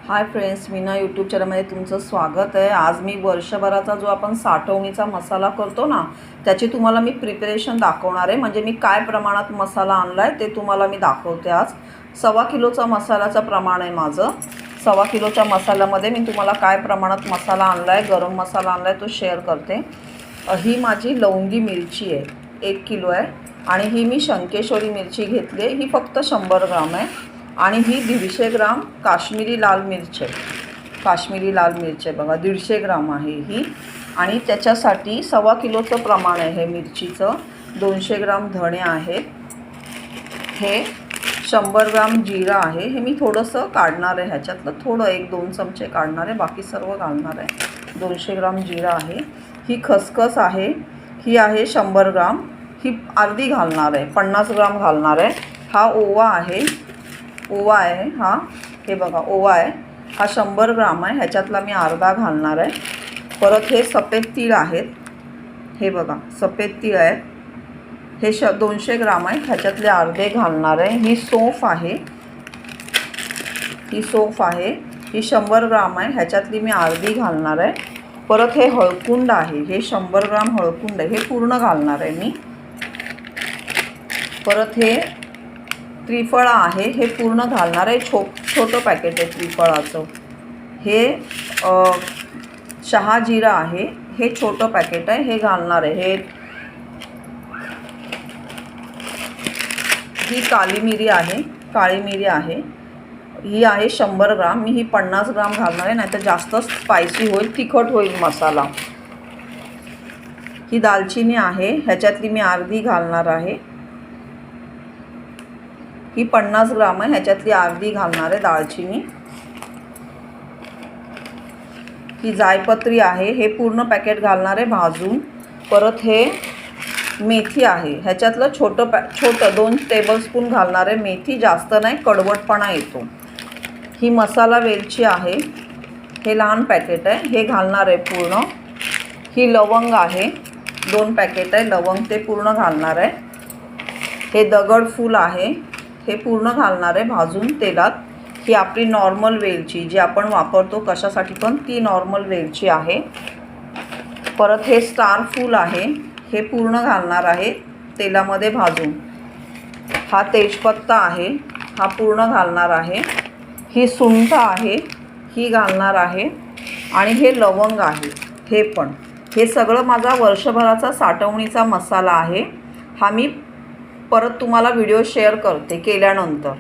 Hi friends, Meena YouTube चॅनलमध्ये तुमचं स्वागत आहे। आज मी वर्षभराचा जो आपण साठवणीचा मसाला करतो ना, त्याची तुम्हाला मी प्रिपरेशन दाखवणार आहे। म्हणजे मी काय प्रमाणात मसाला आणलाय ते तुम्हाला मी दाखवते। आज 1.25 किलोचा मसाल्याचं प्रमाण आहे माझं। 1.25 किलोच्या मसाल्यामध्ये मी तुम्हाला काय प्रमाणात मसाला आणलाय, गरम मसाला आणलाय तो शेअर करते। ही माझी लवंगी मिरची आहे, 1 किलो आहे। आणि ही मी शंकेश्वरी मिरची घेतली आहे, ही फक्त 100 ग्राम आहे। आणि ही 150 ग्राम काश्मीरी लाल मिरची आहे, काश्मीरी लाल मिरची आहे बघा, 150 ग्राम आहे ही। आणि त्याच्यासाठी 1.25 किलोचं प्रमाण आहे हे मिरचीचं। 200 ग्राम धणे आहेत, हे 100 ग्राम जिरं आहे। हे मी थोडंसं काढणार आहे, ह्याच्यातलं थोडं 1-2 चमचे काढणार आहे, बाकी सर्व घालणार आहे। 200 ग्राम जिरं आहे। ही खसखस आहे, ही आहे 100 ग्राम, ही अर्धी घालणार आहे, 50 ग्राम घालणार आहे। हा ओवा आहे, ओवा आहे हा, हे बघा ओवा आहे, हा 100 ग्राम आहे, ह्याच्यातला मी अर्धा घालणार आहे। परत हे सफेद तीळ आहेत, हे बघा सफेद तीळ आहेत, हे 200 ग्राम आहे, ह्याच्यातले अर्धे घालणार आहे। ही सौंफ आहे, ही सौंफ आहे, ही 100 ग्राम आहे, ह्याच्यातली मी अर्धी घालणार आहे। परत हे हळकुंड आहे, हे 100 ग्राम हळकुंड आहे, हे पूर्ण घालणार आहे मी। परत हे त्रिफळा आहे, हे पूर्ण घालणार आहे, छोटं पॅकेट आहे त्रिफळाचं। हे शहाजिरा आहे, हे छोटं पॅकेट आहे, हे घालणार आहे। ही काली मिरी आहे, काळी मिरी आहे, ही आहे 100 ग्राम, मी ही 50 ग्राम घालणार आहे, नाहीतर जास्त स्पायसी होईल, तिखट होईल मसाला। ही दालचिनी आहे, ह्याच्यातली मी अर्धी घालणार आहे, ही 50 ग्राम आहे, ह्याच्यातली अर्धी घालणार आहे दालचिनी। ही जायपत्री आहे, हे पूर्ण पॅकेट घालणार आहे भाजून। परत हे मेथी आहे, ह्याच्यातलं छोटं 2 टेबलस्पून घालणार आहे मेथी, जास्त नाही, कडवटपणा येतो। ही मसाला वेलची आहे, हे लहान पॅकेट आहे, हे घालणार आहे पूर्ण। ही लवंग आहे, 2 पॅकेट आहे लवंग, ते पूर्ण घालणार आहे। हे दगडफूल आहे, हे पूर्ण घालणार आहे भाजून तेलात। ही आपली नॉर्मल वेलची जी आपण वापरतो कशासाठी पण, ती नॉर्मल वेलची आहे। परत हे स्टार फूल आहे, हे पूर्ण घालणार आहे तेलामध्ये भाजून। हा तेजपत्ता आहे, हा पूर्ण घालणार आहे। ही सुंठ आहे, ही घालणार आहे। आणि हे लवंग आहे, हे पण। हे सगळं माझा वर्षभराचा साठवणीचा मसाला आहे। हा मी परत तुम्हाला व्हिडिओ शेअर करते केल्यानंतर।